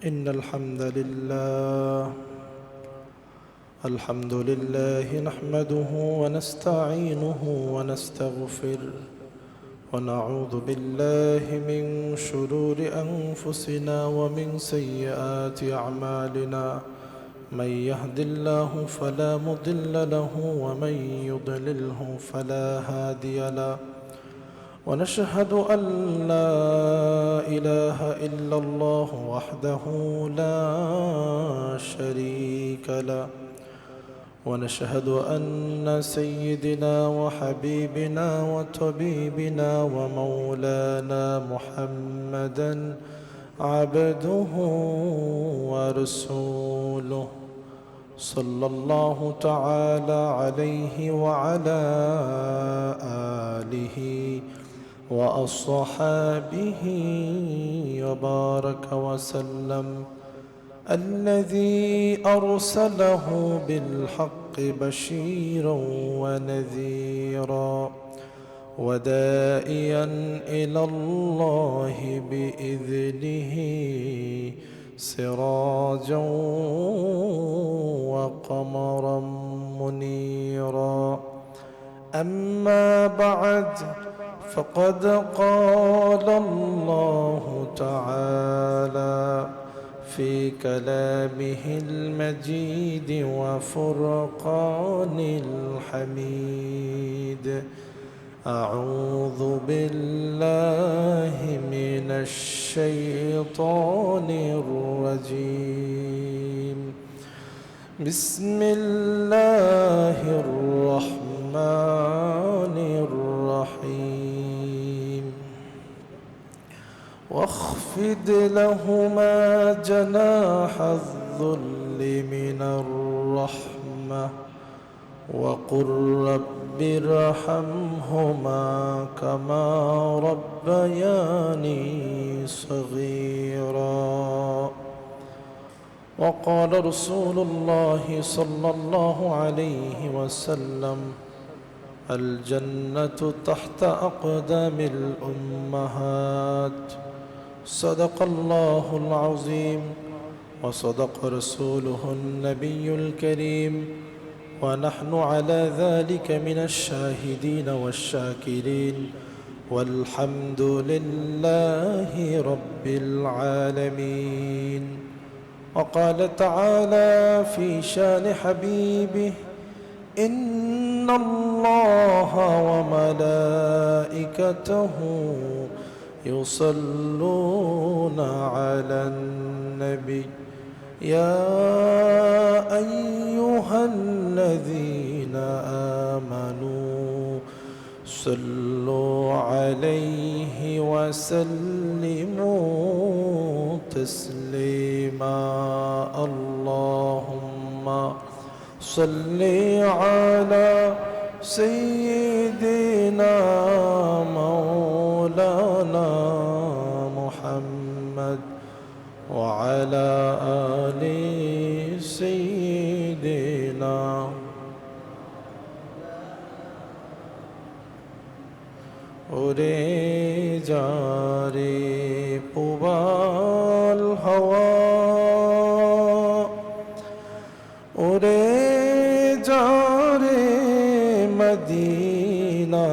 إن الحمد لله نحمده ونستعينه ونستغفره ونعوذ بالله من شرور أنفسنا ومن سيئات أعمالنا من يهد الله فلا مضل له ومن يضلله فلا هادي له ونشهد أن لا إله إلا الله وحده لا شريك له ونشهد أن سيدنا وحبيبنا وطبيبنا ومولانا محمدا عبده ورسوله صلى الله تعالى عليه وعلى آله وأصحابه وبارك وسلم الذي أرسله بالحق بشيرا ونذيرا وداعيا إلى الله بإذنه سراجا وقمرا منيرا أما بعد فقد قال الله تعالى في كلامه المجيد وفرقان الحميد أعوذ بالله من الشيطان الرجيم بسم الله الرحمن الرحيم واخفض لهما جناح الذل من الرحمة وقل رب ارحمهما كما ربياني صغيرا وقال رسول الله صلى الله عليه وسلم الجنة تحت أقدام الأمهات صدق الله العظيم وصدق رسوله النبي الكريم ونحن على ذلك من الشاهدين والشاكرين والحمد لله رب العالمين وقال تعالى في شان حبيبه إن الله وملائكته يصلون على النبي يا أيها الذين آمنوا صلوا عليه وسلموا تسليما اللهم صل على سيدنا مولانا محمد وعلى آل سيدنا ওরে যারে পুবাল হাওয়া ওরে যারে মদিনা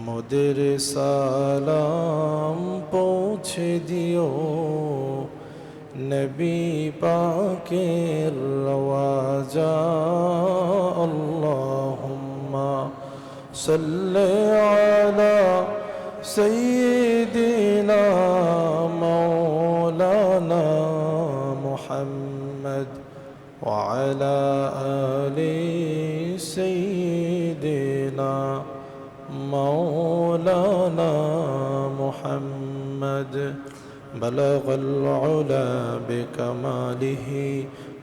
মোদের সালাম পৌঁছে দিও নবী পাকের রওজা আল্লাহুম্মা সাল্লি আলা সাইয়্যিদিনা মাওলানা মুহাম্মদ وعلى آل سيدنا مولانا محمد بلغ العلا بكماله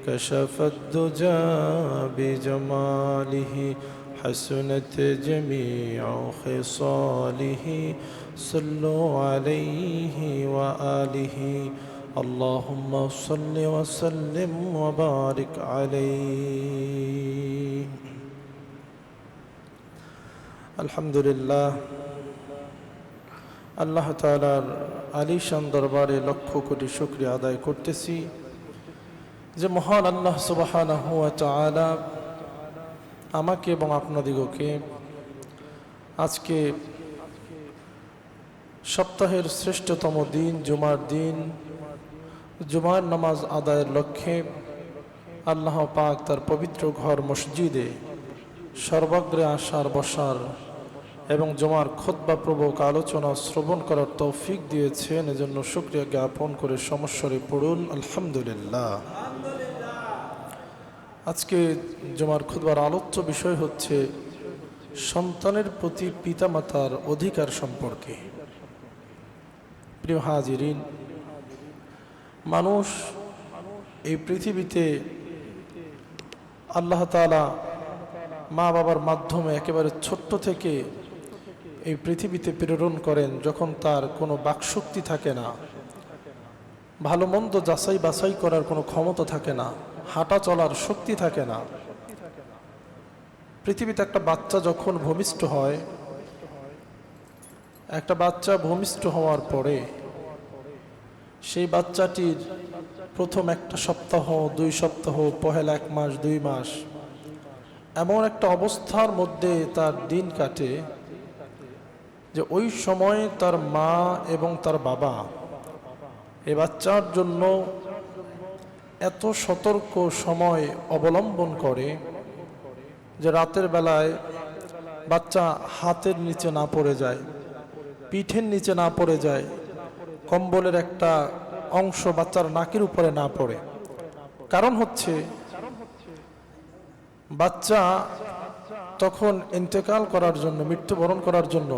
كشف الدجى بجماله حسنت جميع خصاله صلوا عليه وآله اللهم صل وسلم وبارك عليه الحمد لله আল্লাহ তাআলার আলিশান দরবারে লক্ষ কোটি শুকরিয়া আদায় করতেছি যে মহান আল্লাহ সুবহানাহু ওয়া তাআলা আমাকে এবং আপনাদিগকে আজকে সপ্তাহের শ্রেষ্ঠতম দিন জুমার দিন জুমার নামাজ আদায়ের লক্ষ্যে আল্লাহ পাক তার পবিত্র ঘর মসজিদে সর্বাগ্রে আসার বসার এবং জুমার খুতবা প্রবক আলোচনা শ্রবণ করার তৌফিক দিয়েছেন, এজন্য শুকরিয়া জ্ঞাপন করে সমস্বরে পড়ুন আলহামদুলিল্লাহ। আজকে জুমার খুতবার আলোচ্য বিষয় হচ্ছে সন্তানের প্রতি পিতামাতার অধিকার সম্পর্কে। প্রিয় হাজিরিন, মানুষ এই পৃথিবীতে আল্লাহ তাআলা মা বাবার মাধ্যমে একেবারে ছোট্ট থেকে এই পৃথিবীতে প্রেরণ করেন যখন তার কোনো বাকশক্তি থাকে না, ভালো মন্দ যাচাই বাছাই করার কোনো ক্ষমতা থাকে না, হাঁটা চলার শক্তি থাকে না। পৃথিবীতে একটা বাচ্চা যখন ভূমিষ্ঠ হয়, একটা বাচ্চা ভূমিষ্ঠ হওয়ার পরে সেই বাচ্চাটির প্রথম একটা সপ্তাহ, 2 সপ্তাহ, পহেলা 1 মাস, 2 মাস এমন একটা অবস্থার মধ্যে তার দিন কাটে যে ওই সময় তার মা এবং তার বাবা এ বাচ্চার জন্য এত সতর্ক সময় অবলম্বন করে যে রাতের বেলায় বাচ্চা হাতের নিচে না পড়ে যায়, পিঠের নিচে না পড়ে যায়, কম্বলের একটা অংশ বাচ্চার নাকের উপরে না পড়ে। কারণ হচ্ছে বাচ্চা তখন ইন্তেকাল করার জন্য, মৃত্যুবরণ করার জন্য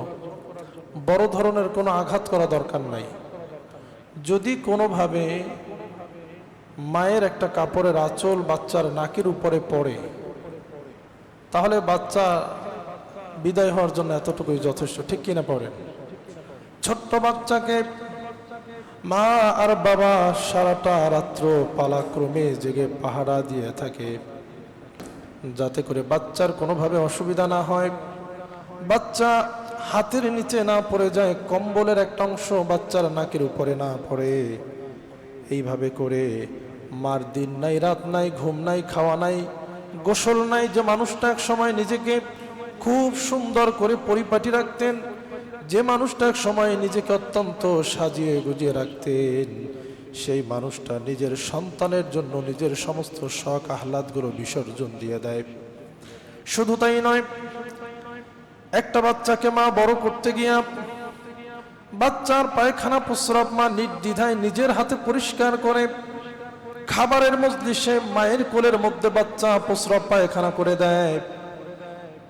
বড় ধরনের কোনো আঘাত করা দরকার নাই। যদি কোনোভাবে মায়ের একটা কাপড়ের আঁচল বাচ্চার নাকের উপরে পড়ে তাহলে বাচ্চা বিদায় হওয়ার জন্য এতটুকুই যথেষ্ট, ঠিক কিনা পড়েন? ছোট্ট বাচ্চাকে মা আর বাবা সারাটা রাত্র পালাক্রমে জেগে পাহারা দিয়ে থাকে যাতে করে বাচ্চার কোনোভাবে অসুবিধা না হয়, বাচ্চা হাতের নিচে না পড়ে যায়, কম্বলের একটা অংশ বাচ্চার নাকের উপরে না পড়ে। এইভাবে করে মার দিন নাই, রাত নাই, ঘুম নাই, খাওয়া নাই, গোসল নাই। যে মানুষটা এক সময় নিজেকে খুব সুন্দর করে পরিপাটি রাখতেন, যে মানুষটা এক সময় নিজেকে অত্যন্ত সাজিয়ে গুজিয়ে রাখতেন, সেই মানুষটা নিজের সন্তানের জন্য নিজের সমস্ত শখ আহ্লাদগুলো বিসর্জন দিয়ে দেয়। শুধু তাই নয়, একটা বাচ্চাকে মা বড় করতে গিয়া বাচ্চার পায়খানা প্রস্রাব মা নির্দ্বিধায় নিজের হাতে পরিষ্কার করে। খাবারের মজলিসে মায়ের কোলের মধ্যে বাচ্চা প্রস্রাব পায়খানা করে দেয়,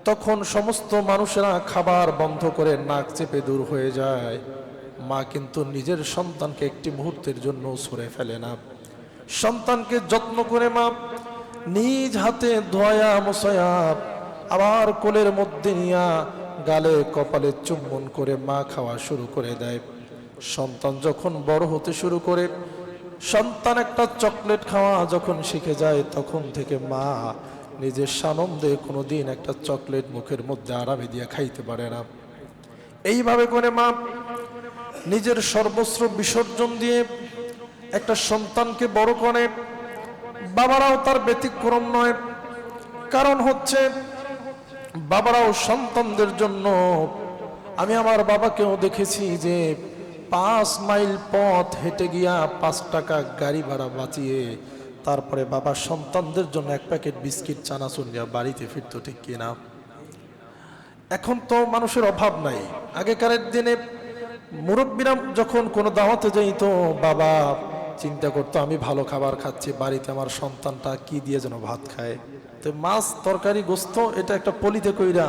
তখন সমস্ত মানুষেরা খাবার বন্ধ করে নাক চেপে দূর হয়ে যায়। মা কিন্তু নিজের সন্তানকে একটি মুহূর্তের জন্য সরে ফেলে না। সন্তানকে যত্ন করে মা নিজ হাতে ধোয়া মোছায়া আবার কোলের মধ্যে নিয়া গালে কপালে চুম্বন করে মা খাওয়া শুরু করে দেয়। সন্তান যখন বড় হতে শুরু করে, সন্তান একটা চকলেট খাওয়া যখন শিখে যায়, তখন থেকে মা নিজের সানন্দে কোনোদিন একটা চকলেট মুখের মধ্যে আরামে দিয়ে খাইতে পারে না। এইভাবে করে মা নিজের সর্বস্ব বিসর্জন দিয়ে একটা সন্তানকে বড় করে। বাবারাও তার ব্যতিক্রম নয়। কারণ হচ্ছে বাবারাও সন্তানদের জন্য, আমি আমার বাবাকেও দেখেছি যে 5 মাইল পথ হেঁটে গিয়া 5 টাকা গাড়ি ভাড়া বাঁচিয়ে তারপরে বাবা সন্তানদের জন্য 1 প্যাকেট বিস্কিট চানাচুর নিয়ে বাড়িতে ফিরত, ঠিক কিনা? এখন তো মানুষের অভাব নাই। আগেকারের দিনে মুরব্বীরা যখন কোনো দাওয়াতে যাইতো, বাবা চিন্তা করতো আমি ভালো খাবার খাচ্ছি, বাড়িতে আমার সন্তানটা কি দিয়ে যেন ভাত খায়। তো মাছ তরকারি গোস্ত এটা একটা পলিতে কইরা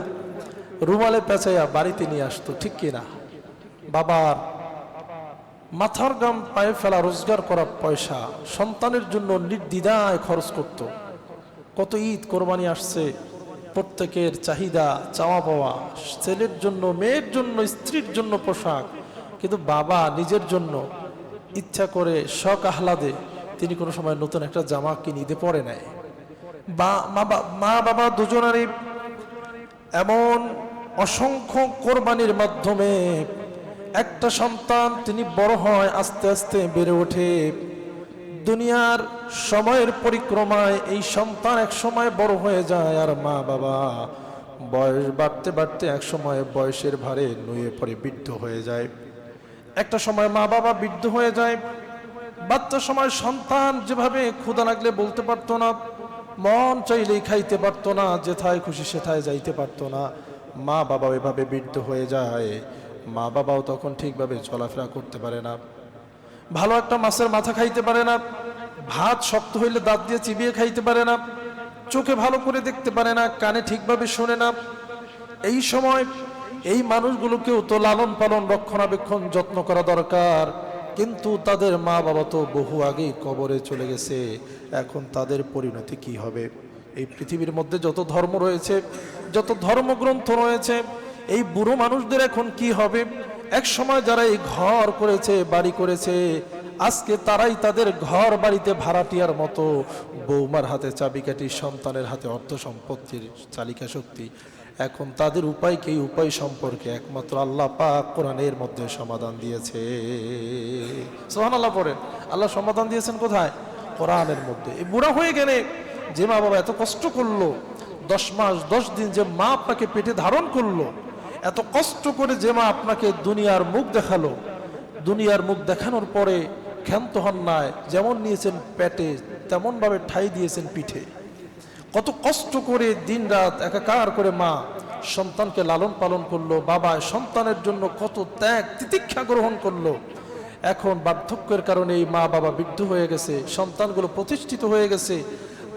রুমালে পেঁচাইয়া বাড়িতে নিয়ে আসতো, ঠিক কিনা? বাবার মাথার গাম পায়ে ফেলা রোজগার করা পয়সা সন্তানের জন্য নির্দ্বিধায় খরচ করত। কত ঈদ কোরবানি আসছে, প্রত্যেকের চাহিদা চাওয়া পাওয়া, ছেলের জন্য, মেয়ের জন্য, স্ত্রীর জন্য পোশাক, কিন্তু বাবা নিজের জন্য ইচ্ছা করে শখ আহ্লাদে তিনি কোনো সময় নতুন একটা জামা কিনে দিতে পড়ে নাই। মা বাবা দুজনেরই এমন অসংখ্য কোরবানির মাধ্যমে একটা সন্তান তিনি বড় হয়, আস্তে আস্তে বেড়ে ওঠে, দুনিয়ার সময়ের পরিক্রমায় এই সন্তান এক সময় বড় হয়ে যায়, আর মা বাবা বয়স বাড়তে বাড়তে এক সময় বয়সের ভারে নুয়ে পড়ে বৃদ্ধ হয়ে যায়। একটা সময় মা বাবা বৃদ্ধ হয়ে যায়। বাচ্চা সময় সন্তান যেভাবে ক্ষুধা লাগলে বলতে পারতো না, মন চাইলেই খাইতে পারতো না, যেথায় খুশি সেথায় যাইতে পারতো না, মা বাবা এভাবে বৃদ্ধ হয়ে যায়। মা বাবাও তখন ঠিকভাবে চলাফেরা করতে পারে না, ভালো একটা মাছের মাথা খাইতে পারে না, ভাত শক্ত হইলে দাঁত দিয়ে চিবিয়ে খাইতে পারে না, চোখে ভালো করে দেখতে পারে না, কানে ঠিকভাবে শোনে না। এই সময় এই মানুষগুলোকেও তো লালন পালন রক্ষণাবেক্ষণ যত্ন করা দরকার, কিন্তু তাদের মা বাবা তো বহু আগেই কবরে চলে গেছে। এখন তাদের পরিণতি কি হবে? এই পৃথিবীর মধ্যে যত ধর্ম রয়েছে, যত ধর্মগ্রন্থ রয়েছে, এই বুড়ো মানুষদের এখন কি হবে? এক সময় যারা এই ঘর করেছে, বাড়ি করেছে, আজকে তারাই তাদের ঘর বাড়িতে ভাড়াটিয়ার মতো, বৌমার হাতে চাবিকাঠি, সন্তানের হাতে অর্থ সম্পত্তির চালিকা শক্তি। এখন তাদের উপায় কি? উপায় সম্পর্কে একমাত্র আল্লাহ পাক কোরআনের মধ্যে সমাধান দিয়েছে। সুবহানাল্লাহ পড়েন। আল্লাহ সমাধান দিয়েছেন কোথায়? কোরআনের মধ্যে। এই বুড়া হয়ে গেলে যে মা বাবা এত কষ্ট করলো, 10 মাস 10 দিন যে মা আপনাকে পেটে ধারণ করলো, এত কষ্ট করে যে মা আপনাকে দুনিয়ার মুখ দেখালো, দুনিয়ার মুখ দেখানোর পরে ক্ষান্ত হন নাই, যেমন নিয়েছেন পেটে তেমন ভাবে ঠাই দিয়েছেন পিঠে। কত কষ্ট করে দিন রাত একাকার করে মা সন্তানকে লালন পালন করলো, বাবা সন্তানের জন্য কত ত্যাগ তিতিক্ষা গ্রহণ করলো। এখন বার্ধক্যের কারণে এই মা বাবা বৃদ্ধ হয়ে গেছে, সন্তানগুলো প্রতিষ্ঠিত হয়ে গেছে,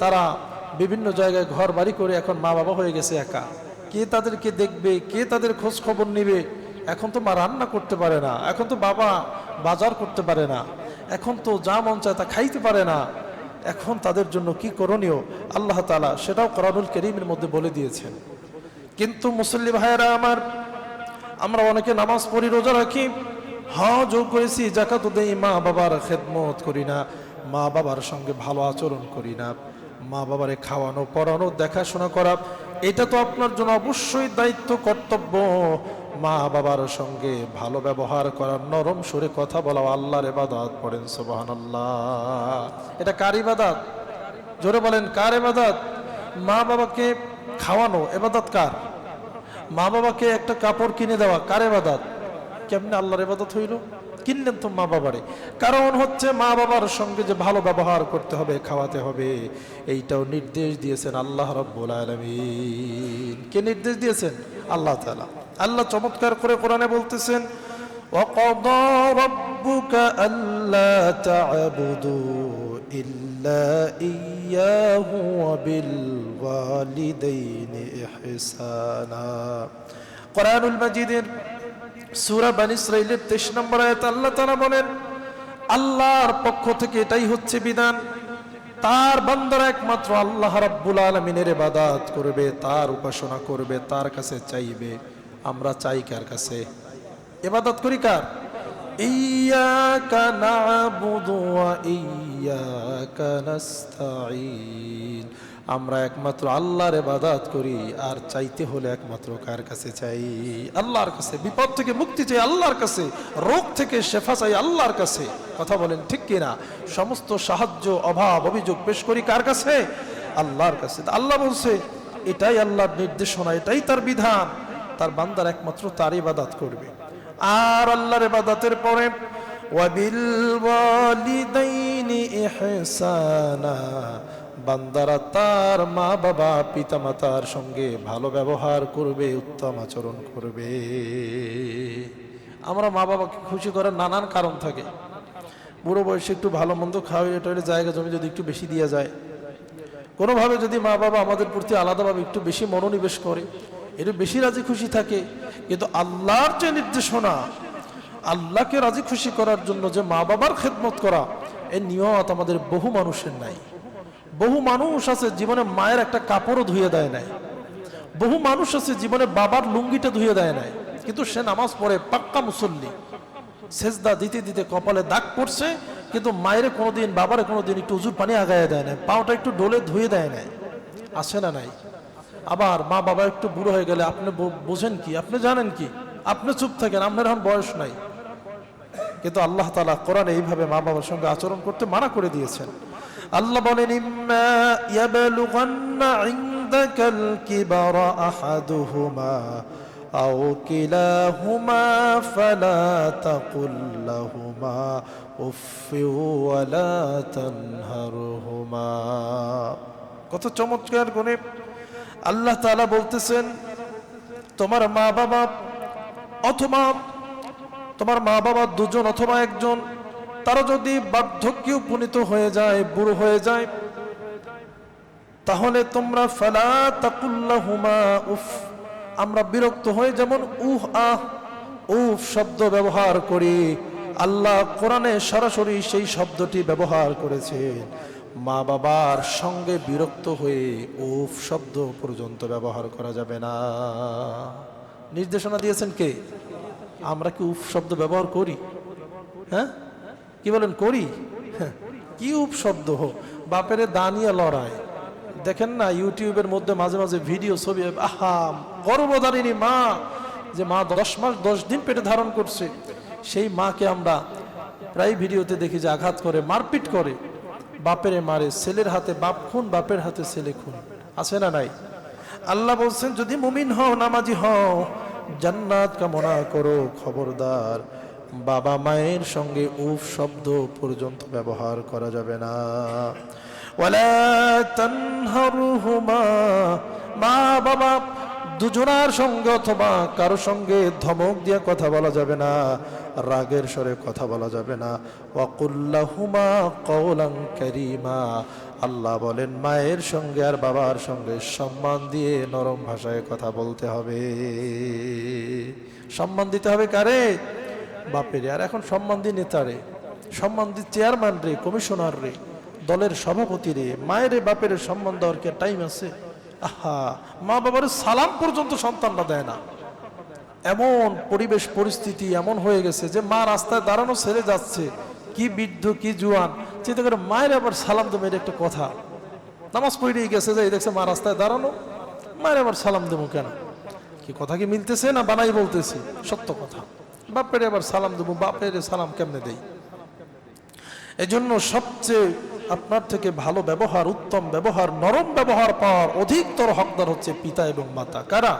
তারা বিভিন্ন জায়গায় ঘর বাড়ি করে এখন মা বাবা হয়ে গেছে একা। কে তাদেরকে দেখবে? কে তাদের খোঁজ খবর নেবে? এখন তো মা রান্না করতে পারে না, এখন তো বাবা বাজার করতে পারে না, এখন তো যা মন চায় তা খাইতে পারে না। এখন তাদের জন্য কি করণীয় আল্লাহ তাআলা সেটাও কোরআনুল কারীমের মধ্যে বলে দিয়েছেন। কিন্তু মুসল্লি ভাইয়েরা আমার, আমরা অনেকে নামাজ পড়ি, রোজা রাখি, হজও করেছি, যাকাতও দেই, মা বাবার খেদমত করি না, মা বাবার সঙ্গে ভালো আচরণ করি না, মা বাবারে খাওয়ানো, পড়ানো, দেখাশোনা করা, এটা তো আপনার জন্য অবশ্যই দায়িত্ব, কর্তব্য। মা বাবার সঙ্গে ভালো ব্যবহার করা, নরম সুরে কথা বলা আল্লাহর ইবাদত। পড়েন সুবহানাল্লাহ। এটা কার ইবাদত? জোরে বলেন, কার ইবাদত? মা বাবাকে খাওয়ানো ইবাদত কার? মা বাবাকে একটা কাপড় কিনে দেওয়া কার ইবাদত? কেমনে আল্লাহর ইবাদত হইল? কিনলেন তো মা বাবারে। কারণ হচ্ছে মা বাবার সঙ্গে যে ভালো ব্যবহার করতে হবে, খাওয়াতে হবে, এইটাও নির্দেশ দিয়েছেন আল্লাহ রাব্বুল আলামিন। কে নির্দেশ দিয়েছেন? আল্লাহ তাআলা। আল্লাহ চমৎকার করে কোরআনে বলতেছেন, ওয়াকাদা রাব্বুকা আল্লা তা'বুদু ইল্লা ইয়্যাহু ওয়া বিল ওয়ালিদাইনি ইহসানা। কোরআনুল মাজিদের সূরা বনী ইসরাঈলের 23 নম্বর আয়াতে আল্লাহ তাআলা বলেন, আল্লাহর পক্ষ থেকে এটাই হচ্ছে বিধান, তার বান্দারা একমাত্র আল্লাহ রাব্বুল আলামিনের ইবাদত করবে, তার উপাসনা করবে, তার কাছে চাইবে। আমরা চাই কার কাছে? ইবাদত করি কার? ইয়্যাকা না'বুদু ওয়া ইয়্যাকা নাস্তাঈন। আমরা একমাত্র আল্লাহর ইবাদত করি, আর চাইতে হলে একমাত্র কার কাছে চাই? আল্লাহর কাছে। বিপদ থেকে মুক্তি চাই আল্লাহর কাছে, রোগ থেকে শেফা চাই আল্লাহর কাছে। কথা বলেন ঠিক কিনা? সমস্ত সাহায্য, অভাব, অভিযোগ পেশ করি কার কাছে? আল্লাহর কাছে। আল্লাহ বলছে এটাই আল্লাহর নির্দেশনা, এটাই তার বিধান, তার বান্দার একমাত্র তার ইবাদত করবে। আর আল্লাহর ইবাদতের পরে ওয়াবিল ওয়ালিদাইনি ইহসানা, বান্দারা তার মা বাবা পিতামাতার সঙ্গে ভালো ব্যবহার করবে, উত্তম আচরণ করবে। আমরা মা বাবাকে খুশি করার নানান কারণ থাকে। বুড়ো বয়সে একটু ভালো মন্দ খাওয়াইলে টয়লে জায়গা জমি যদি একটু বেশি দেওয়া যায়, কোনোভাবে যদি মা বাবা আমাদের প্রতি আলাদাভাবে একটু বেশি মনোনিবেশ করে, একটু বেশি রাজি খুশি থাকে। কিন্তু আল্লাহর যে নির্দেশনা, আল্লাহকে রাজি খুশি করার জন্য যে মা বাবার খেদমত করা, এই নিয়ত আমাদের বহু মানুষের নাই। বহু মানুষ আছে জীবনে মায়ের একটা কাপড়ও ধুয়ে দেয় নাই, বহু মানুষ আছে জীবনে বাবার লুঙ্গিটা ধুয়ে দেয় নাই, কিন্তু সে নামাজ পড়ে, পাক্কা মুসল্লি, সেজদা দিতে দিতে কপালে দাগ পড়ছে, কিন্তু মায়ের কোনোদিন, বাবারে কোনোদিন একটু উজুর পানি আগায় দেয় না, পাওটা একটু ডোলে ধুয়ে দেয় নাই। আছে না নাই? আবার মা বাবা একটু বুড়ো হয়ে গেলে আপনি বোঝেন কি, আপনি জানেন কি, আপনি চুপ থাকেন, আপনার এখন বয়স নাই। কিন্তু আল্লাহ তাআলা কোরআনে এইভাবে মা বাবার সঙ্গে আচরণ করতে মানা করে দিয়েছেন। আল্লাহ বলেন, ইম্মা ইয়াবলুগান্না ইনদাকাল কিবারা আহাদুহুমা আও কিলাহুমা ফালা তাকুল লাহুমা উফফি ওয়ালা তানহারহুমা। কত চমৎকার করে আল্লাহ তাআলা বলতেছেন, তোমার মা বাবা অথবা তোমার মা বাবা দুজন অথবা একজন, তারা যদি বার্ধক্যে উপনীত হয়ে যায়, বুড়ো হয়ে যায়, তাহলে তোমরা ফালা তাকুল লাহুমা উফ, আমরা বিরক্ত হয়ে যেমন উহ আহ উফ শব্দ ব্যবহার করি, আল্লাহ কোরআনে সরাসরি সেই শব্দটি ব্যবহার করেছেন। মা বাবার সঙ্গে বিরক্ত হয়ে উফ শব্দ পর্যন্ত ব্যবহার করা যাবে না। নির্দেশনা দিয়েছেন কে? আমরা কি উফ শব্দ ব্যবহার করি? হ্যাঁ, কি বলেন, করি? কি উফ শব্দ! বাপেরে দানিয়া লড়াই দেখেন না ইউটিউবের মধ্যে মাঝে মাঝে ভিডিও, ছবি, আহা গর্ভধারিণী মা, যে মা 10 মাস 10 দিন পেটে ধারণ করছে, সেই মাকে আমরা প্রায় ভিডিওতে দেখি যে আঘাত করে, মারপিট করে, বাপেরে মারে, ছেলের হাতে বাপ খুন, বাপের হাতে ছেলে খুন, আছে না নাই? আল্লাহ বলছেন, যদি মুমিন হও, নামাজি হও, জান্নাত কামনা করো, খবরদার বাবা মায়ের সঙ্গে উফ শব্দ পর্যন্ত ব্যবহার করা যাবে না। ওয়ালা তানহারহুমা, মা বাবা দুজনার সঙ্গে অথবা কারো সঙ্গে ধমক দিয়ে কথা বলা যাবে না, রাগের স্বরে কথা বলা যাবে না। ওয়াকুল লাহুমা কওলান কারীমা, আল্লাহ বলেন মায়ের সঙ্গে আর বাবার সঙ্গে সম্মান দিয়ে নরম ভাষায় কথা বলতে হবে। সম্মান দিতে হবে কারে? বাপেরে। আর এখন সম্মান দিয়ে নেতারে, সম্মান দিয়ে চেয়ারম্যান রে, কমিশনার রে, দলের সভাপতি রে, মায়ের বাপের সম্মান দেওয়ার কি টাইম আছে? আহা, মা বাবার সালাম পর্যন্ত সন্তানরা দেয় না। এমন পরিবেশ পরিস্থিতি এমন হয়ে গেছে যে মা রাস্তায় দাঁড়ানো ছেড়ে যাচ্ছে, কি বৃদ্ধ কি জুয়ান, চিন্তা করে মায়ের আবার সালাম দেবো, এটা একটা কথা? নামাজ পড়েই গেছে, যে দেখছে মা রাস্তায় দাঁড়ানো, মায়ের আবার সালাম দেবো কেন? কি কথা কি মিলতেছে না বানাই বলতেছি? সত্য কথা। বাপের আবার সালাম দেবো, বাপের সালাম কেমনে দেই? এজন্য সবচেয়ে আপনার থেকে ভালো ব্যবহার, উত্তম ব্যবহার, নরম ব্যবহার পাওয়ার অধিকতর হকদার হচ্ছে পিতা এবং মাতা। কারা?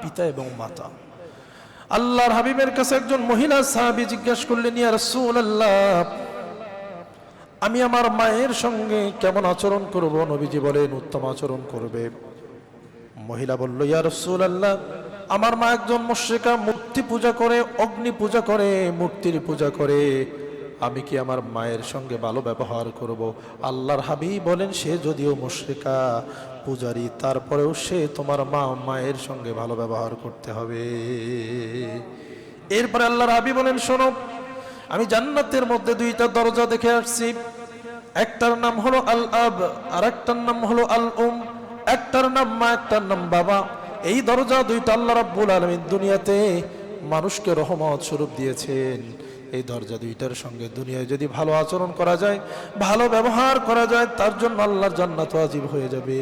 পিতা এবং মাতা। আল্লাহর হাবিবের কাছে একজন মহিলা সাহাবী জিজ্ঞাসা করলেন, ইয়া রাসূলুল্লাহ, আমি আমার মায়ের সঙ্গে কেমন আচরণ করব? নবীজি বলেন, উত্তম আচরণ করবে। মহিলা বলল, ইয়া রাসূলুল্লাহ, আমার মা একজন মুশরিকা, মূর্তি পূজা করে, অগ্নি পূজা করে, মূর্তির পূজা করে, আমি কি আমার মায়ের সঙ্গে ভালো ব্যবহার করব? আল্লাহর হাবিব বলেন, সে যদিও মুশরিকা পূজারী, তারপরেও সে তোমার মায়ের সঙ্গে ভালো ব্যবহার করতে হবে। এরপরে আল্লাহর হাবিব বলেন, শোনো, আমি জান্নাতের মধ্যে 2টা দরজা দেখে আসছি, একটার নাম হলো আল আব, আর একটার নাম হলো আল উম। একটার নাম মা, একটার নাম বাবা। এই দরজা 2টা আল্লাহ রাব্বুল আলামিন দুনিয়াতে মানুষকে রহমত স্বরূপ দিয়েছেন। এই দরজা 2টার সঙ্গে দুনিয়ায় যদি ভালো আচরণ করা যায়, ভালো ব্যবহার করা যায়, তার জন্য আল্লাহর জান্নাত ওয়াজিব হয়ে যাবে।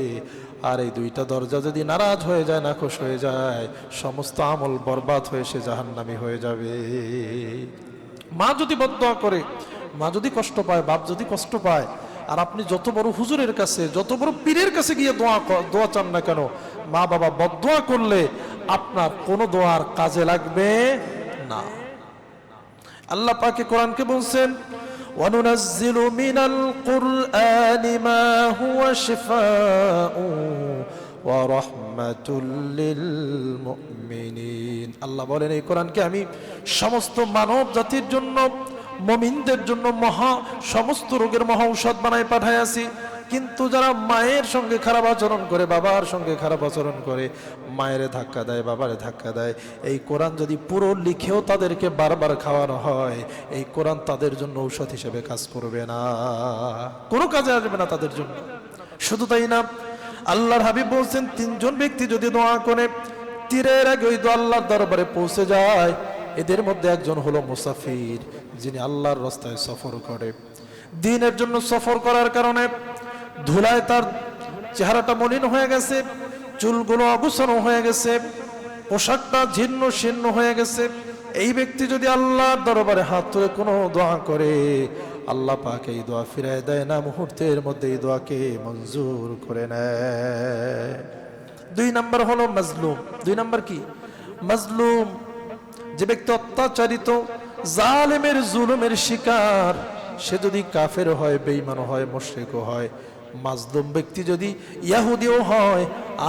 আর এই 2টা দরজা যদি নারাজ হয়ে যায়, নাখোশ হয়ে যায়, সমস্ত আমল বরবাদ হয়ে সে জাহান্নামী হয়ে যাবে। মা যদি বদদোয়া করে, মা যদি কষ্ট পায়, বাপ যদি কষ্ট পায়, আর আপনি যত বড় হুজুরের কাছে, যত বড় পীরের কাছে গিয়ে দোয়া চান না কেন, মা বাবা বদদোয়া করলে আপনার কোনো দোয়ার কাজে লাগবে না। আল্লাহ পাকে কোরআনকে বলছেন, ওয়ানুনাজ্জিলু মিনাল কুরআনি মা হুয়া শিফাউ ওয়া রাহমাতুল লিল মুমিনিন। আল্লাহ বলেন, এই কোরআনকে আমি সমস্ত মানব জাতির জন্য, মুমিনদের জন্য সমস্ত রোগের মহা ঔষধ বানায় পাঠাইয়াছি। কিন্তু যারা মায়ের সঙ্গে খারাপ আচরণ করে, বাবার সঙ্গে খারাপ আচরণ করে, মায়েরে ধাক্কা দেয়, বাবারে ধাক্কা দেয়, এই কোরআন যদি পুরো লিখেও তাদেরকে বারবার খাওয়ানো হয়, এই কোরআন তাদের জন্য ঔষধ হিসেবে কাজ করবে না, কোনো কাজে আসবে না তাদের জন্য। শুধু তাই না, আল্লাহর হাবিব বলছেন, 3জন ব্যক্তি যদি দোয়া করে, তীরের আগে ওই দোয়া আল্লাহর দরবারে পৌঁছে যায়। এদের মধ্যে একজন হলো মুসাফির, যিনি আল্লাহর রাস্তায় সফর করে। দিনের জন্য সফর করার কারণে ধুলায় তার চেহারাটা মলিন হয়ে গেছে, চুলগুলো অগুছানো হয়ে গেছে, পোশাকটা জীর্ণ শীর্ণ হয়ে গেছে, এই ব্যক্তি যদি আল্লাহর দরবারে হাত তুলে কোনো দোয়া করে, আল্লাহ পাক এই দোয়া ফিরায় দেয় না, মুহূর্তের মধ্যে এই দোয়াকে মঞ্জুর করে নেয়। 2 নাম্বার হলো মাজলুম। 2 নাম্বার কি? মাজলুম, যে ব্যক্তি অত্যাচারিত, জালেমের জুলুমের শিকার, সে যদি কাফের হয়, বেঈমান হয়, মুশরিকও হয়, মাজলুম ব্যক্তি যদি ইহুদিও হয়,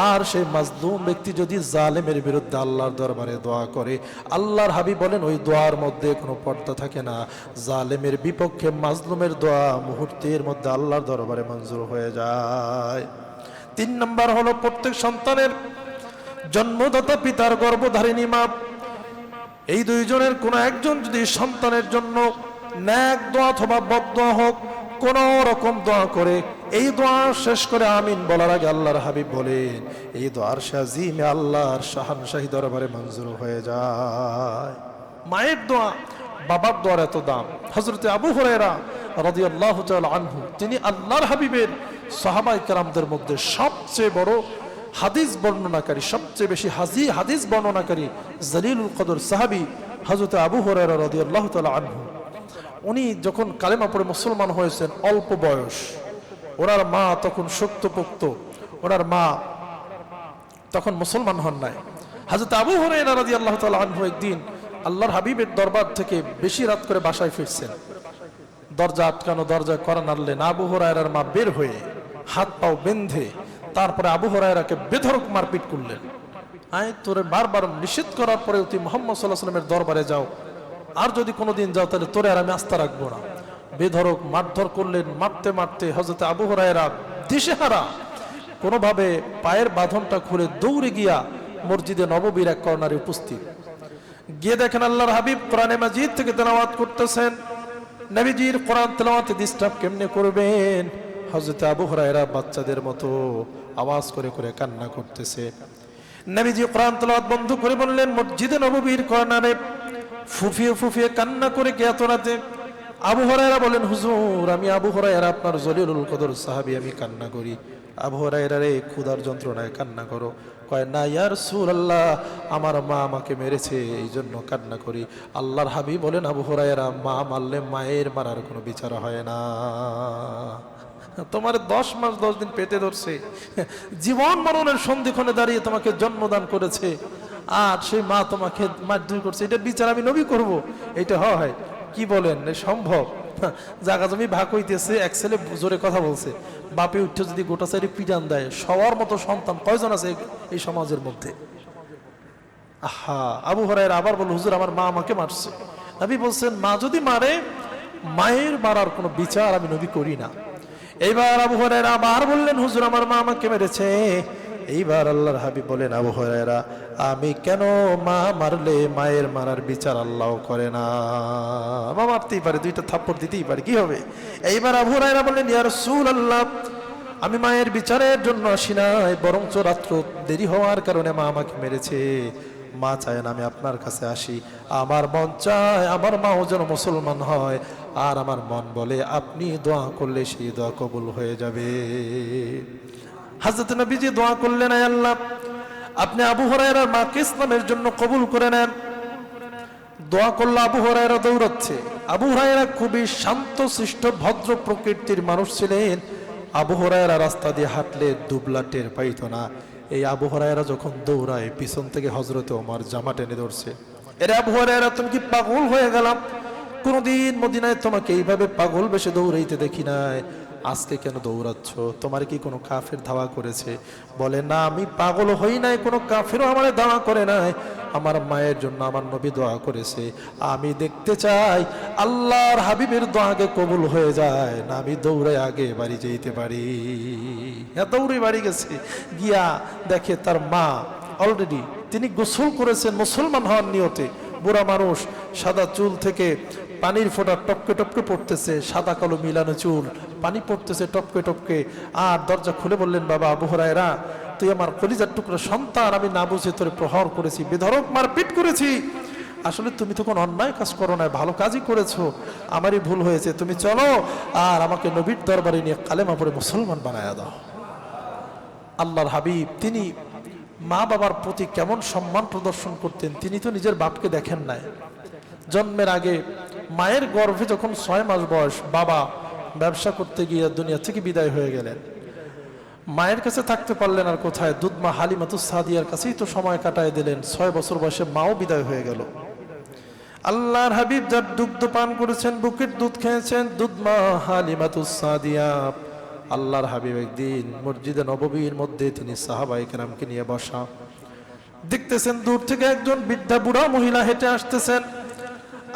আর সেই মাজলুম ব্যক্তি যদি জালেমের বিরুদ্ধে আল্লাহর দরবারে দোয়া করে, আল্লাহর হাবিব বলেন ওই দোয়ার মধ্যে কোনো পর্দা থাকে না। জালেমের বিপক্ষে মাজলুমের দোয়া মুহূর্তের মধ্যে আল্লাহর দরবারে মঞ্জুর হয়ে যায়। 3 নাম্বার হলো প্রত্যেক সন্তানের জন্মদাতা পিতার গর্ভধারিণী মা, এই 2 জনের কোনো একজন যদি সন্তানের জন্য নেক দোয়া অথবা বদদোয়া হোক, কোন রকম দোয়া করে, এই দোয়া শেষ করে আমিন বলার আগে আল্লাহর হাবিব বলেন এই দোয়ার শাজিমে আল্লাহর শাহানশাহী দরবারে মঞ্জুর হয়ে যায়। মায়ের দোয়া, বাবার দোয়ার এত দাম। হযরতে আবু হুরায়রা রাদিয়াল্লাহু তাআলা আনহু, তিনি আল্লাহর হাবিবের সাহাবায়ে কেরামদের মধ্যে সবচেয়ে বড় হাদিস বর্ণনাকারী, সবচেয়ে বেশি হাদিস বর্ণনাকারী জলিলুল কদর সাহাবী হযরতে আবু হুরায়রা রাদিয়াল্লাহু তাআলা আনহু। উনি যখন কালেমা পড়ে মুসলমান হয়েছেন, অল্প বয়স, ওনার মা তখন শক্তপোক্ত, ওনার মা তখন মুসলমান হন নাই। হযরত আবু হুরায়রা রাদিয়াল্লাহু তাআলা আনহু একদিন আল্লাহর হাবিবের দরবার থেকে বেশি রাত করে বাসায় ফিরছেন, দরজা আটকানো, দরজা কড়া নাড়লেন। আবু হুরায়রার মা বের হয়ে হাত পাও বেঁধে তারপরে আবু হুরায়রাকে বেধড়ক মারপিট করলেন। তোরে বারবার নিষেধ করার পরেও তুই মুহাম্মদ সাল্লাল্লাহু আলাইহি ওয়াসাল্লামের দরবারে যাও, আর যদি কোনোদিন যাও তাহলে তোরে আর আমি আস্থা রাখবো না। বেধড়ক মারধর করলেন। মারতে মারতে হযরত আবু হুরায়রা দিশেহারা কোনোভাবে পায়ের বাঁধনটা খুলে দৌড়ে গিয়া মসজিদে নববীর এক কর্নারে উপস্থিত। গিয়ে দেখেন আল্লাহর হাবিব কোরআনে মাজিদ থেকে তেলাওয়াত করতেছেন। নবীজির কোরআন তেলাওয়াতে ডিস্টার্ব কেমনে করবেন? হযরত আবু হুরায়রা বাচ্চাদের মতো আওয়াজ করে করে কান্না করতেছে। নবীজি কোরআন তেলাওয়াত বন্ধ করে বললেন, মসজিদে নববীর কর্নারে ফুফিয়ে ফুফিয়ে কান্না করে কে এত রাতে? আবু হুরায়রা বলেন, হুজুর আমি আবু হুরায়রা, আপনার জলিলুল কদর সাহাবী, আমি কান্না করি। আবু হুরায়রা রে, ক্ষুধার যন্ত্রণায় কান্না করো? কয় না ইয়া রাসূলুল্লাহ, আমার মা আমাকে মেরেছে, এই জন্য কান্না করি। আল্লাহর হাবিব বলেন, আবু হুরায়রা, মা মারলে মায়ের মারার কোনো বিচার হয় না। তোমার 10 মাস 10 দিন পেটে ধরছে, জীবন মরণের সন্ধিক্ষণে দাঁড়িয়ে তোমাকে জন্মদান করেছে, আর সেই মা তোমাকে মারধর করছে, এটা বিচার আমি নবী করব? এটা হয়? কি বলেন, সম্ভব? জায়গা জমি ভাগ হইতেছে, এক ছেলে জোরে কথা বলছে, বাপে উঠে যদি গোটা সাইডে পিটান দেয়, সবার মতো সন্তান কয়জন আছে এই সমাজের মধ্যে? আহা, আবু হুরায়রা আবার বলল, হুজুর আমার মা আমাকে মারছে। নবী বলছেন, মা যদি মারে, মায়ের মারার কোনো বিচার আমি নবী করি না। এইবার আবু হুরায়রা আবার বললেন, হুজুর আমার মা আমাকে মেরেছে। এইবার আল্লাহর হাবিব বলেন, আবু হুরায়রা, আমি কেন মা মারলে মায়ের মারার বিচার আল্লাহ করে না? মা মারতেই পারে, 2টা থাপ্পড় দিতেই পারে, কি হবে? এইবার আবু হুরায়রা বললেন, ইয়া রাসূলুল্লাহ, আমি মায়ের বিচারের জন্য আসি নাই, বরঞ্চ রাত্র দেরি হওয়ার কারণে মা আমাকে মেরেছে। মা চায় না আমি আপনার কাছে আসি, আমার মন চায় আমার মাও যেন মুসলমান হয়, আর আমার মন বলে আপনি দোয়া করলে সেই দোয়া কবুল হয়ে যাবে। হযরত নবীজি দোয়া করলেন, আয় আল্লাহ, আপনি আবু হুরায়রার মাকে ইসলামের জন্য কবুল করে নেন। দোয়া করলে আবু হুরায়রা দৌড়াচ্ছে। আবু হুরায়রা খুবই শান্ত শিষ্ট ভদ্র প্রকৃতির মানুষ ছিলেন। আবু হুরায়রা রাস্তা দিয়ে হাঁটলে দুবলা টের পাইত না। এই আবু হুরায়রা যখন দৌড়ায়, পিছন থেকে হযরতে ওমর জামা টেনে ধরছে। এরে আবু হুরায়রা, তুমি কি পাগল হয়ে গেলাম? কোনদিন মদিনায় তোমাকে এইভাবে পাগল বেশে দৌড়াইতে দেখি নাই, আজকে কেন দৌড়াচ্ছ? তোমার কি কোনো কাফের ধাওয়া করেছে? বলে, না আমি পাগল হই নাই, কোনো কাফেরও আমার ধাওয়া করে নাই, আমার মায়ের জন্য আমার নবী দোয়া করেছে। আমি দেখতে চাই আল্লাহর হাবিবের দোয়াকে কবুল হয়ে যায় না আমি দৌড়ে আগে বাড়ি যেতে পারি। দৌড়ে বাড়ি গেছে, গিয়া দেখে তার মা অলরেডি তিনি গোসল করেছেন মুসলমান হওয়ার নিয়তে। বুড়া মানুষ, সাদা চুল থেকে পানির ফোঁটা টপকে টপকে পড়তেছে, সাদা কালো মিলানো চুল, পানি পড়তেছে টপকে টপকে। আর দরজা খুলে বললেন, বাবা আবু হুরায়রা, তুই আমার কলিজার টুকরা সন্তান, আমি না বুঝে তোরে প্রহার করেছি, বেধড়ক মারপিট করেছি। আসলে তুমি তো কোনো অন্যায় কাজ করো না, ভালো কাজই করেছো, আমারই ভুল হয়েছে। তুমি চলো আর আমাকে নবীর দরবারে নিয়ে কালেমা পড়ে মুসলমান বানায়া দাও। আল্লাহর হাবিব তিনি মা বাবার প্রতি কেমন সম্মান প্রদর্শন করতেন। তিনি তো নিজের বাপকে দেখেন নাই। জন্মের আগে মায়ের গর্ভে যখন 6 মাস বয়স, বাবা ব্যবসা করতে গিয়ে দুনিয়া থেকে বিদায় হয়ে গেলেন। মায়ের কাছে থাকতে পারলেন আর কোথায়, দুধমা হালিমাতুস সাদিয়ার কাছেই তো সময় কাটায় দিলেন। 6 বছর বয়সে মাও বিদায় হয়ে গেল। আল্লাহর হাবিব যার দুগ্ধ পান করেছেন, বুকের দুধ খেয়েছেন, দুধমা হালিমাতুস সাদিয়া। আল্লাহর হাবিব একদিন মসজিদে নববীর মধ্যে তিনি সাহাবায়ে কেরামকে নিয়ে বসা, দেখতেছেন দূর থেকে একজন বৃদ্ধা বুড়া মহিলা হেঁটে আসতেছেন।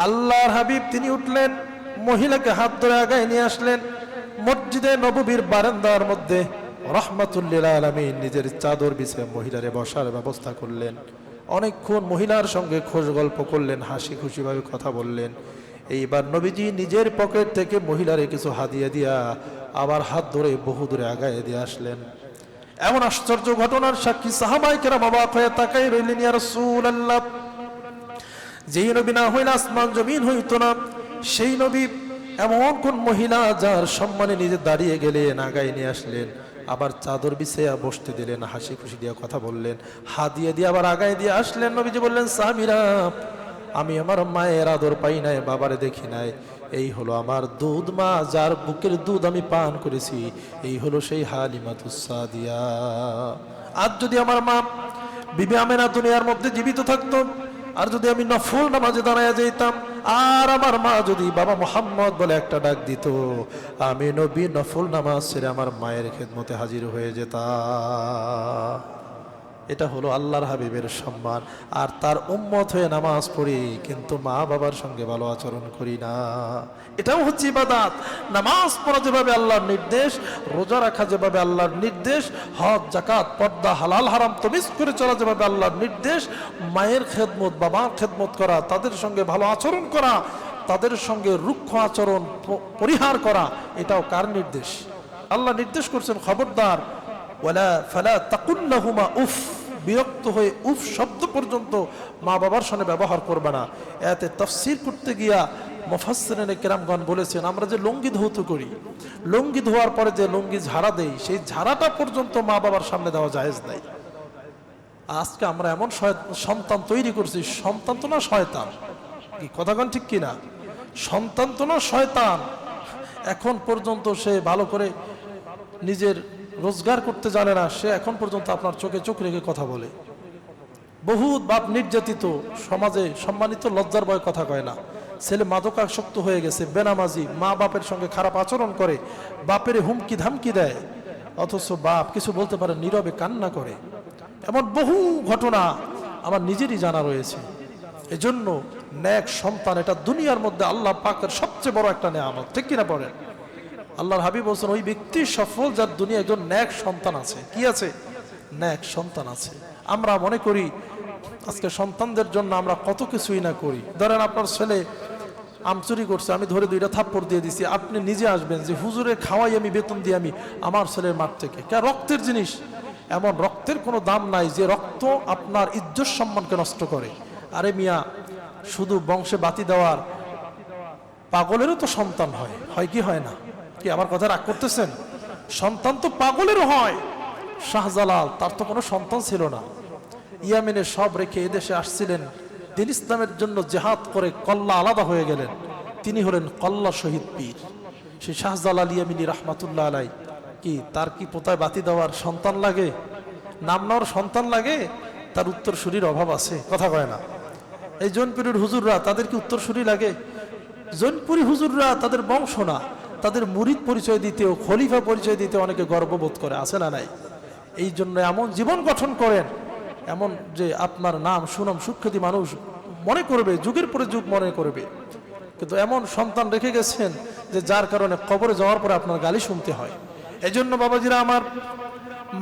আল্লাহর হাবিব তিনি উঠলেন, মহিলাকে হাত ধরে আগায় নিয়ে আসলেন। মসজিদে নববীর বারান্দার মধ্যে রাহমাতুল লিল আলামিন নিজের চাদর বিছিয়ে মহিলারে বসার ব্যবস্থা করলেন। অনেকক্ষণ মহিলার সঙ্গে খোঁজ গল্প করলেন, হাসি খুশিভাবে কথা বললেন। এইবার নবীজি নিজের পকেট থেকে মহিলারে কিছু হাদিয়া দিয়া আবার হাত ধরে বহু দূরে আগায় দিয়ে আসলেন। এমন আশ্চর্য ঘটনার সাক্ষী সাহাবায়ে কেরাম অবাক হয়ে তাকাই রইলেন। ইয়া রাসূলুল্লাহ, যেই নবী না হইলে আসমান জমিন হইতো না, সেই নবী এমন কোন মহিলা যার সম্মানে নিজে দাঁড়িয়ে গেলেন, আগায় নিয়ে আসলেন, আবার চাদর বিছাইয়া বসতে দিলেন, হাসি খুশি দিয়ে কথা বললেন, হাদিয়া দিয়ে আবার আগায় দিয়ে আসলেন। নবীজি বললেন, সাহাবীরা, আমি আমার মায়ের আদর পাই নাই, বাবারে দেখি নাই, এই হলো আমার দুধ মা, যার বুকের দুধ আমি পান করেছি, এই হলো সেই হালিমাতুস সাদিয়া। আজ যদি আমার মা বিবি আমেনা দুনিয়ার মধ্যে জীবিত থাকতো, আর যদি আমি নফল নামাজে দাঁড়ায় যেতাম, আর আমার মা যদি বাবা মুহাম্মদ বলে একটা ডাক দিত, আমি নবী নফল নামাজ ছেড়ে আমার মায়ের খেদমতে হাজির হয়ে যেতাম। এটা হলো আল্লাহর হাবিবের সম্মান। আর তার উম্মত হয়ে নামাজ পড়ি, কিন্তু মা বাবার সঙ্গে ভালো আচরণ করি না। এটাও হচ্ছে ইবাদত। নামাজ পড়া যেভাবে আল্লাহর নির্দেশ, রোজা রাখা যেভাবে আল্লাহর নির্দেশ, হজ জাকাত পর্দা হালাল হারাম তমিজ করে চলা যেভাবে আল্লাহর নির্দেশ, মায়ের খেদমত, বাবার খেদমত করা, তাদের সঙ্গে ভালো আচরণ করা, তাদের সঙ্গে রুক্ষ আচরণ পরিহার করা, এটাও কার নির্দেশ? আল্লাহ নির্দেশ করছেন, খবরদার, ওয়ালা ফালা তাকুল্লাহুমা উফ, বিরক্ত হয়ে উফ শব্দ পর্যন্ত মা বাবার সঙ্গে ব্যবহার করবে না। এতে তাফসীর করতে গিয়া মুফাসসিরিনে কেরামগণ বলেছেন, আমরা যে লুঙ্গি ধৌত করি, লুঙ্গি ধোয়ার পরে যে লুঙ্গি ঝাড়া দেই, সেই ঝাড়াটা পর্যন্ত মা বাবার সামনে দেওয়া জায়েজ নাই। আজকে আমরা এমন সন্তান তৈরি করছি, সন্তান তো না শয়তান, কি কথাগণ ঠিক কিনা? সন্তান তো না শয়তান। এখন পর্যন্ত সে ভালো করে নিজের রোজগার করতে জানে না, সে এখন পর্যন্ত আপনার চোখে চোখ রেখে কথা বলে। বহুত বাপ নির্যাতিত, সমাজে সম্মানিত, লজ্জার ভয় কথা কয় না। ছেলে মাদকাসক্ত হয়ে গেছে, বেনামাজি, মা বাপের সঙ্গে খারাপ আচরণ করে, বাপের হুমকি ধামকি দেয়, অথচ বাপ কিছু বলতে পারে, নীরবে কান্না করে। এমন বহু ঘটনা আমার নিজেরই জানা রয়েছে। এজন্য নেক সন্তান, এটা দুনিয়ার মধ্যে আল্লাহ পাকের সবচেয়ে বড় একটা নেয়ামত, ঠিক কিনা পড়েন? আল্লাহর হাবিব বলছেন, ওই ব্যক্তি সফল যার দুনিয়া একজন নেক সন্তান আছে। কি আছে? নেক সন্তান আছে। আমরা মনে করি আজকে সন্তানদের জন্য আমরা কত কিছুই না করি। ধরেন আপনার ছেলে আম চুরি করছে, আমি ধরে 2টা থাপ্পড় দিয়ে দিছি, আপনি নিজে আসবেন যে হুজুরে খাওয়াই আমি বেতন দিয়ে আমি আমার ছেলের মাঠ থেকে, কে রক্তের জিনিস, এমন রক্তের কোনো দাম নাই যে রক্ত আপনার ইজ্জত সম্মানকে নষ্ট করে। আরে মিয়া, শুধু বংশে বাতি দেওয়ার পাগলেরও তো সন্তান হয়, হয় কি হয় না? কি আমার কথা রাগ করতেছেন? সন্তান তো পাগলেরও হয়। শাহজালাল, তার তো কোনো সন্তান ছিল না, ইয়ামেনে সব রেখে এদেশে আসছিলেন, দিন ইসলামের জন্য জেহাদ করে কল্লা আলাদা হয়ে গেলেন। তিনি হলেন কল্লা শহীদ পীর, সেই শাহজালাল ইয়ামিনী রাহমাতুল্লাহ আলাই। কি তার কি পোতায় বাতি দেওয়ার সন্তান লাগে? নাম নেওয়ার সন্তান লাগে? তার উত্তরসূরির অভাব আছে, কথা কয় না। এই জৌনপুরের হুজুররা, তাদের কি উত্তরসূরি লাগে? জৌনপুরি হুজুররা তাদের বংশ না, তাদের মুরিদ পরিচয় দিতেও, খলিফা পরিচয় দিতে অনেকে গর্ববোধ করে, আছে না নাই? এই জন্য এমন জীবন গঠন করেন, এমন যে আপনার নাম সুনাম সুখ্যাতি মানুষ মনে করবে, যুগের পরে যুগ মনে করবে। কিন্তু এমন সন্তান রেখে গেছেন যে যার কারণে কবরে যাওয়ার পরে আপনার গালি শুনতে হয়। এই জন্য বাবাজিরা আমার,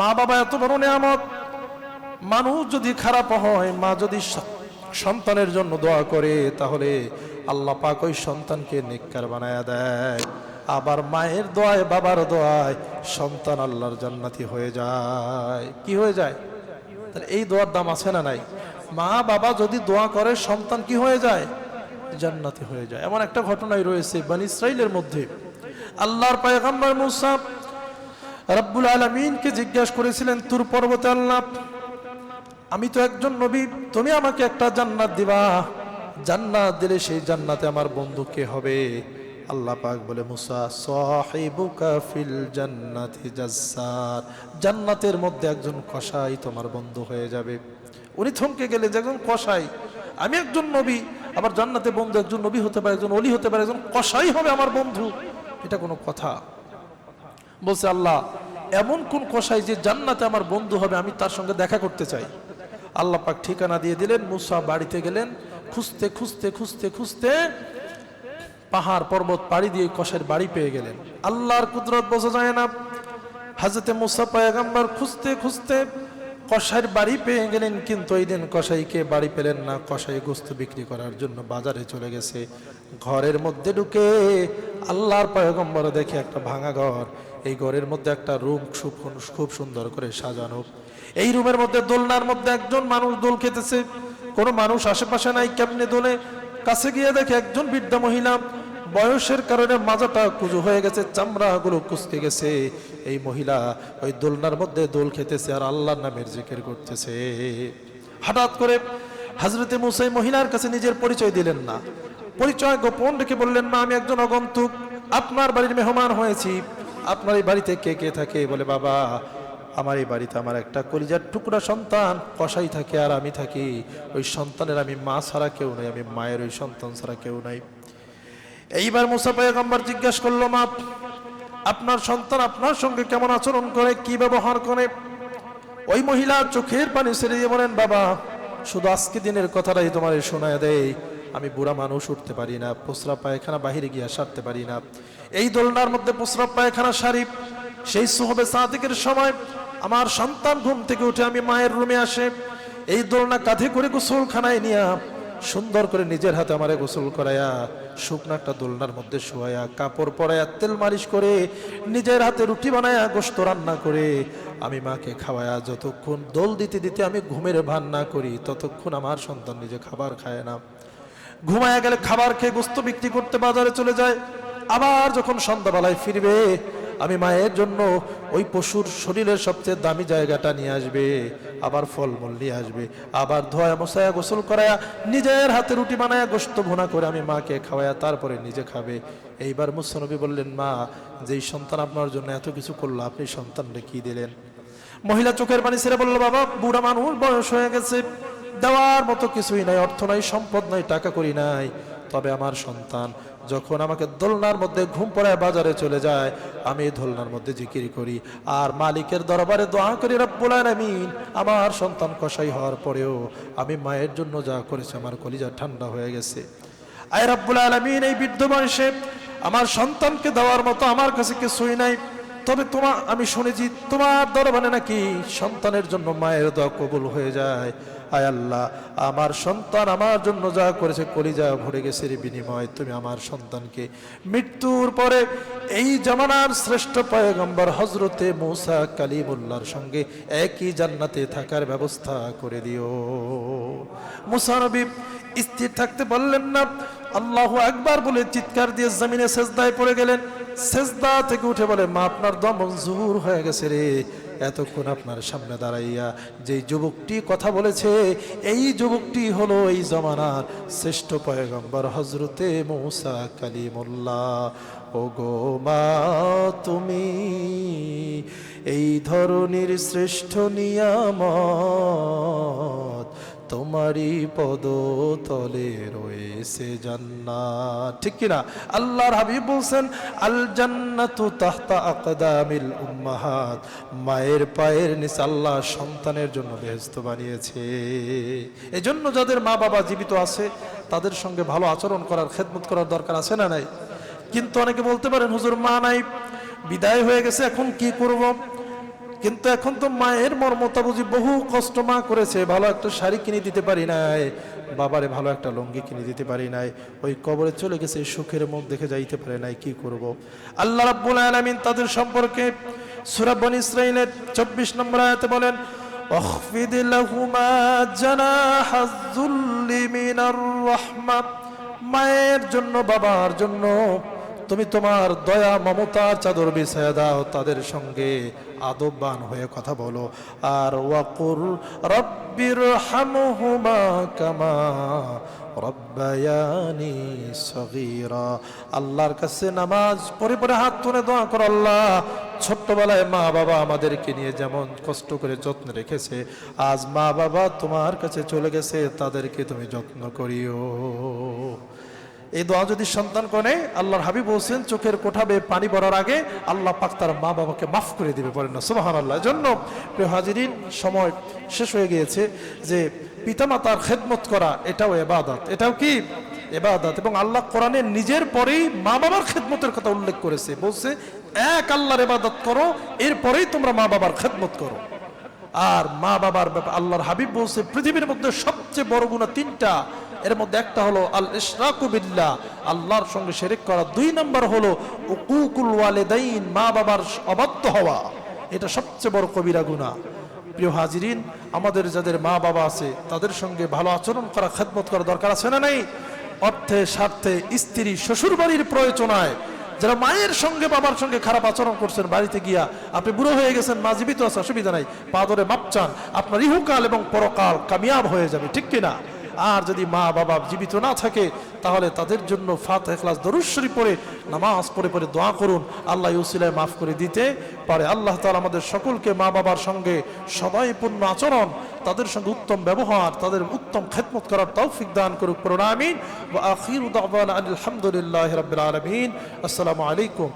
মা বাবা এত বড় নেয়ামত। মানুষ যদি খারাপ হয়, মা যদি সন্তানের জন্য দোয়া করে, তাহলে আল্লাহ পাক ওই সন্তানকে নেককার বানায়া দেয়। আবার মায়ের দোয়ায়, বাবার দোয়ায় সন্তান আল্লাহর জান্নাতি হয়ে যায়। কি হয়ে যায়? তাহলে এই দোয়ার দাম আছে না নাই? মা বাবা যদি দোয়া করে, সন্তান কি হয়ে যায়? জান্নাতি হয়ে যায়। এমন একটা ঘটনাই রয়েছে বনী ইসরাইলের মধ্যে। আল্লাহর পয়গম্বর মুসা রব্বুল আলামিনকে জিজ্ঞাসা করেছিলেন, তুর পর্বতে আল্লাহ আমি তো একজন নবী, তুমি আমাকে একটা জান্নাত দিবা, জান্নাত দিলে সেই জান্নাতে আমার বন্ধু কে হবে? আল্লাহ পাক বলে, মুসা সাহিবুকা ফিল জান্নাতি জাসসার, জান্নাতের মধ্যে একজন কসাই তোমার বন্ধু হয়ে যাবে। উনি থমকে গেলে যে একজন কসাই, আমি একজন নবী, আবার জান্নাতে বন্ধু একজন নবী হতে পারে, একজন ওলি হতে পারে, একজন কসাই হবে আমার বন্ধু, এটা কোনো কথা? বলছে, আল্লাহ এমন কোন কসাই যে জান্নাতে আমার বন্ধু হবে, আমি তার সঙ্গে দেখা করতে চাই। আল্লাহ পাক ঠিকানা দিয়ে দিলেন। মুসা বাড়িতে গেলেন, খুঁজতে খুঁজতে খুঁজতে খুঁজতে পাহাড় পর্বত পাড়ি দিয়ে কসাইয়ের বাড়ি পেয়ে গেলেন। আল্লাহর কুদরত বোঝা যায় না। হযরতে মুসা পয়গম্বর খুঁজতে খুঁজতে কসাইয়ের বাড়ি পেয়ে গেলেন, কিন্তু এই দিন কসাইকে বাড়ি পেলেন না। কসাই গোস্ত বিক্রি করার জন্য বাজারে চলে গেছে। ঘরের মধ্যে ঢুকে আল্লাহর পয়গম্বর দেখে একটা ভাঙা ঘর, এই ঘরের মধ্যে একটা রুম খুব সুন্দর করে সাজানো। এই রুমের মধ্যে দোলনার মধ্যে একজন মানুষ দোল খেতেছে, কোনো মানুষ আশেপাশে নাই। কেমনে দোলে? কাছে গিয়ে দেখে একজন বৃদ্ধা মহিলা, বয়সের কারণে মাজাটা কুজু হয়ে গেছে, চামড়াগুলো কুচকে গেছে। এই মহিলা ওই দোলনার মধ্যে দোল খেতেছে আর আল্লাহর নামের জিকির করতেছে। হঠাৎ করে হযরতে মুসা মহিলার কাছে নিজের পরিচয় দিলেন না, পরিচয় গোপন রেখে বললেন, মা আমি একজন আগন্তুক, আপনার বাড়ির মেহমান হয়েছি। আপনার এই বাড়িতে কে কে থাকে? বলে, বাবা আমার এই বাড়িতে আমার একটা কলিজার টুকরা সন্তান কসাই থাকে আর আমি থাকি। ওই সন্তানের আমি মা ছাড়া কেউ নাই, আমি মায়ের ওই সন্তান ছাড়া কেউ নাই। এইবার মুসা পয়গম্বর জিজ্ঞাসা করলো, মা আপনার সন্তান আপনার সঙ্গে কেমন আচরণ করে, কি ব্যবহার করে? ওই মহিলা চোখের পানি ছেড়ে দিয়ে বলেন, বাবা শুধু আজকে দিনের কথাটাই তোমার শোনায় দেয়, আমি বুড়া মানুষ, উঠতে পারি না, প্রস্রাব পায়খানা বাহিরে গিয়া সারতে পারি না। এই দোলনার মধ্যে প্রস্রাব পায়খানা সারি। সেই সুহবে সাদিকের সময় আমার সন্তান ঘুম থেকে উঠে আমি মায়ের রুমে আসে, এই দোলনা কাঁধে করে গোসলখানায় নিয়া সুন্দর করে নিজের হাতে আমারে গোসল করায়া, শুকনো একটা দোলনার মধ্যে শোয়ায়া, কাপড় পরায়া, তেল মালিশ করে, নিজের হাতে রুটি বানায়া, গোশত রান্না করে আমি মাকে খাওয়ায়া, যতক্ষণ দোল দিতে দিতে আমি ঘুমের ভান না করি ততক্ষণ আমার সন্তান নিজে খাবার খায় না। ঘুমায়া গেলে খাবার খেয়ে গোশত বিক্রি করতে বাজারে চলে যায়। আবার যখন সন্ধ্যাবেলায় ফিরবে, আমি মায়ের জন্য ওই পশুর শরীরের সবচেয়ে দামি জায়গাটা নিয়ে আসবে, আবার ফলমূল নিয়ে আসবে, আবার ধোয়া মশায়া গোসল করায়া, নিজের হাতে রুটি বানায়া গোশত ভুনা করে আমি মাকে খাওয়ায়া তারপরে নিজে খাবে। এইবার মুসা নবী বললেন, মা যেই সন্তান আপনার জন্য এত কিছু করলো, আপনি সন্তানরে কি দিলেন? মহিলা চোখের পানি ছেড়ে বলল, বাবা বুড়া মানুষ, বয়স হয়ে গেছে, দেওয়ার মতো কিছুই নাই, অর্থ নাই, সম্পদ নাই, টাকা করি নাই। তবে আমার সন্তান যখন আমাকে দোলনার মধ্যে ঘুম পড়ায় বাজারে চলে যায়, আমি দোলনার মধ্যে জিকির করি আর মালিকের দরবারে দোয়া করি, রব্বুল আলামিন আমার সন্তান কসাই হওয়ার পরেও আমি মায়ের জন্য যা করেছে আমার কলিজা ঠান্ডা হয়ে গেছে। আয় রব্বুল আলামিন, এই বৃদ্ধ বয়সে আমার সন্তানকে দেওয়ার মতো আমার কাছে কিছুই নাই, তবে আমি শুনেছি তোমার দরবারে নাকি সন্তানের জন্য মায়ের দোয়া কবুল হয়ে যায়। আয় আল্লাহ, আমার সন্তান আমার জন্য যা করেছে কলিজা ভরে গেছে, বিনিময় তুমি আমার সন্তানকে মৃত্যুর পরে এই জামানার শ্রেষ্ঠ পয়গম্বর হযরতে মুসা কালিমুল্লাহর সঙ্গে একই জান্নাতে থাকার ব্যবস্থা করে দিও। মুসা নবী স্থির থাকতে পারলেন না, আল্লাহু আকবার বলে চিৎকার দিয়ে জমিনে সেজদায় পড়ে গেলেন। সেজদা থেকে উঠে বলে, মা আপনার দম মঞ্জুর হয়ে গেছে রে। এতক্ষণ আপনার সামনে দাঁড়াইয়া যেই যুবকটি কথা বলেছে, এই যুবকটি হলো এই জমানার শ্রেষ্ঠ পয়গম্বর হযরতে মুসা কালিমুল্লাহ। ও গো মা তুমি এই ধরনের শ্রেষ্ঠ নিয়ামত, তোমারই পদতলে রয়েছে জান্নাত। ঠিক কিনা? আল্লাহর হাবিব বলছেন, আল জান্নাতু তাহতা আকদামিল উম্মাহাত, মায়ের পায়ের নিচে আল্লাহ সন্তানের জন্য বেহেশত বানিয়েছে। এজন্য যাদের মা বাবা জীবিত আছে তাদের সঙ্গে ভালো আচরণ করার, খেদমত করার দরকার আছে না নাই? কিন্তু অনেকে বলতে পারেন, হুজুর মা নাই, বিদায় হয়ে গেছে, এখন কি করব? কিন্তু এখন তো মায়ের মর্মতা বুঝি, বহু কষ্ট মা করেছে, ভালো একটা শাড়ি কিনে দিতে পারি নাই, বাবারে ভালো একটা লুঙ্গি কিনে দিতে পারি নাই, ওই কবরে চলে গেছে, সুখের মুখ দেখে যাইতে পারে নাই, কি করব? আল্লাহ রাব্বুল আলামিন তাদের সম্পর্কে সূরা বনী ইসরাঈলের 24 নম্বর আয়াতে বলেন, ওয়াখফিদ লাহুমা জানাহাজ যুল্লি মিনার রাহমা, মায়ের জন্য বাবার জন্য তুমি তোমার দয়া মমতার চাদর বিছায়া দাও, তাদের সঙ্গে আদববান হয়ে কথা বলো। আর ওয়াকুর রব্বির হামহুমা কামা রব্বায়ানি সগীরা, আল্লাহর কাছে নামাজ পড়ে পড়ে হাত তুলে দোয়া করো, আল্লাহ ছোট্টবেলায় মা বাবা আমাদেরকে নিয়ে যেমন কষ্ট করে যত্ন রেখেছে, আজ মা বাবা তোমার কাছে চলে গেছে, তাদেরকে তুমি যত্ন করিও। এই দোয়া যদি সন্তান করে, আল্লাহর হাবিব বলছেন চোখের কোঠা বেয়ে পানি পড়ার আগে আল্লাহ পাক তার মা বাবাকে মাফ করে দিবে, বলেন না সুবহানাল্লাহ। এজন্য প্রিয় হাজিরিন, সময় শেষ হয়ে গিয়েছে, যে পিতামাতার খেদমত করা এটাও ইবাদত, এটাও কি ইবাদত। এবং আল্লাহ কোরআনে নিজের পরেই মা বাবার খেদমতের কথা উল্লেখ করেছে, বলছে এক আল্লাহর ইবাদত করো, এরপরেই তোমরা মা বাবার খেদমত করো। আর মা বাবার ব্যাপার আল্লাহর হাবিব বলছে পৃথিবীর মধ্যে সবচেয়ে বড় গুনাহ তিনটা, এর মধ্যে একটা হলো আল ইশরাকু বিল্লাহ, আল্লাহর সঙ্গে শিরক করা। 2 নম্বর হলো উকুকুল ওয়ালিদাইন, মা বাবার অবাধ্য হওয়া, এটা সবচেয়ে বড় কবিরা গুনাহ। প্রিয় হাজিরিন, আমাদের যাদের মা বাবা আছে তাদের সঙ্গে ভালো আচরণ করা, খেদমত করা দরকার আছে না নাই? অর্থে স্বার্থে, স্ত্রী শ্বশুর বাড়ির প্রয়োজনায়, যারা মায়ের সঙ্গে বাবার সঙ্গে খারাপ আচরণ করছেন, বাড়িতে গিয়া আপনি বুড়ো হয়ে গেছেন, মা জীবিত আছে, অসুবিধা নাই, পা ধরে মাপ চান, আপনার ইহকাল এবং পরকাল কামিয়াব হয়ে যাবে, ঠিক কিনা? আর যদি মা বাবা জীবিত না থাকে, তাহলে তাদের জন্য ফাতিহা ইখলাস দরুদ শরীফ পড়ে নামাজ পড়ে পড়ে দোয়া করুন, আল্লাহ উসিলায় মাফ করে দিতে পারে। আল্লাহ তাআলা আমাদের সকলকে মা বাবার সঙ্গে সদয়পূর্ণ আচরণ, তাদের সঙ্গে উত্তম ব্যবহার, তাদের উত্তম খেদমত করার তৌফিক দান করুক, পড়ুন আমিন। ওয়া আখিরু দাওয়ানা আলহামদুলিল্লাহি রাব্বিল আলামিন। আসসালামু আলাইকুম।